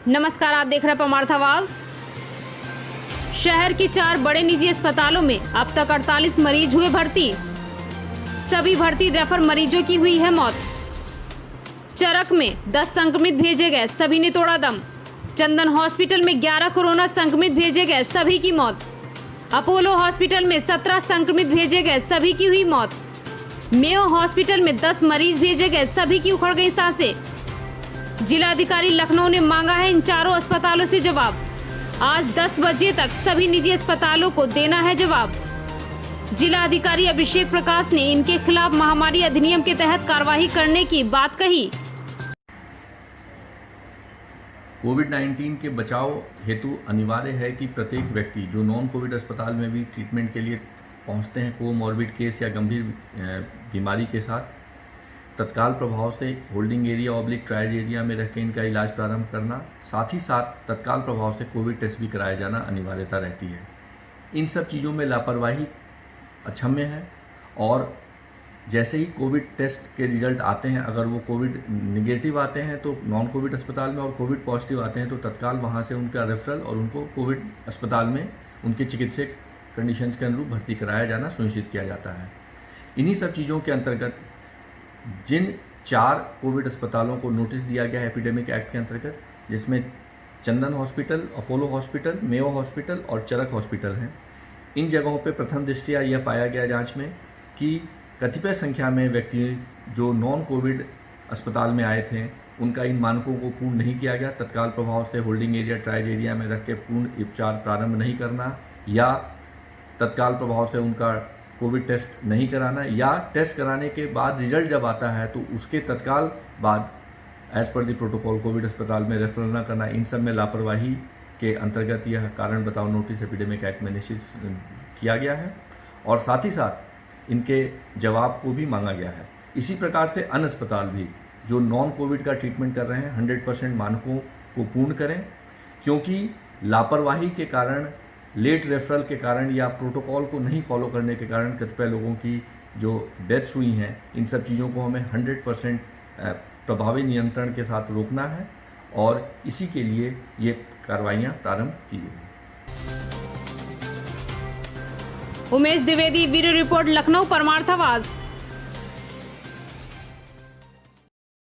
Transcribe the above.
नमस्कार, आप देख रहे हैं परमार्थावाज। शहर के 4 बड़े निजी अस्पतालों में अब तक 48 मरीज हुए भर्ती। सभी भर्ती रेफर मरीजों की हुई है मौत। चरक में 10 संक्रमित भेजे गए, सभी ने तोड़ा दम। चंदन हॉस्पिटल में 11 कोरोना संक्रमित भेजे गए, सभी की मौत। अपोलो हॉस्पिटल में 17 संक्रमित भेजे गए, सभी की हुई मौत। मेयो हॉस्पिटल में 10 मरीज भेजे गए, सभी की उखड़ गई सांसें। जिलाधिकारी लखनऊ ने मांगा है इन चारों अस्पतालों से जवाब। आज 10 बजे तक सभी निजी अस्पतालों को देना है जवाब। जिलाधिकारी अभिषेक प्रकाश ने इनके खिलाफ महामारी अधिनियम के तहत कार्रवाई करने की बात कही। कोविड-19 के बचाव हेतु अनिवार्य है कि प्रत्येक व्यक्ति जो नॉन कोविड अस्पताल में भी ट्रीटमेंट के लिए पहुंचते हैं कोमॉर्बिड केस या गंभीर बीमारी के साथ, तत्काल प्रभाव से holding area oblique trial area में रह के इनका इलाज प्रारंभ करना, साथ ही साथ तत्काल प्रभाव से कोविड टेस्ट भी कराया जाना अनिवार्यता रहती है। इन सब चीज़ों में लापरवाही अक्षम्य है और जैसे ही कोविड टेस्ट के रिजल्ट आते हैं, अगर वो कोविड निगेटिव आते हैं तो नॉन कोविड अस्पताल में और कोविड पॉजिटिव आते हैं तो तत्काल वहाँ से उनका रेफरल और उनको कोविड अस्पताल में उनके चिकित्सक कंडीशंस के अनुरूप भर्ती कराया जाना सुनिश्चित किया जाता है। इन्हीं सब चीज़ों के अंतर्गत जिन 4 कोविड अस्पतालों को नोटिस दिया गया है एपिडेमिक एक्ट के अंतर्गत, जिसमें Chandan hospital, Apollo hospital, Mayo hospital और चरक हॉस्पिटल हैं, इन जगहों पे प्रथम दृष्टया यह पाया गया जांच में कि कतिपय संख्या में व्यक्ति जो नॉन कोविड अस्पताल में आए थे उनका इन मानकों को पूर्ण नहीं किया गया। तत्काल प्रभाव से होल्डिंग एरिया ट्रायल एरिया में रख के पूर्ण उपचार प्रारंभ नहीं करना या तत्काल प्रभाव से उनका कोविड टेस्ट नहीं कराना या टेस्ट कराने के बाद रिजल्ट जब आता है तो उसके तत्काल बाद as per the protocol Covid अस्पताल में रेफरल न करना, इन सब में लापरवाही के अंतर्गत यह कारण बताओ नोटिस एपिडेमिक एक्ट में निश्चित किया गया है और साथ ही साथ इनके जवाब को भी मांगा गया है। इसी प्रकार से अन्य अस्पताल भी जो नॉन कोविड का ट्रीटमेंट कर रहे हैं 100% मानकों को पूर्ण करें, क्योंकि लापरवाही के कारण, लेट रेफरल के कारण या प्रोटोकॉल को नहीं फॉलो करने के कारण कतिपय लोगों की जो डेथ्स हुई हैं, इन सब चीज़ों को हमें 100% प्रभावी नियंत्रण के साथ रोकना है और इसी के लिए ये कार्रवाइयाँ प्रारंभ की गई। Umesh Dwivedi, bureau report, Lucknow, परमार्थावाज।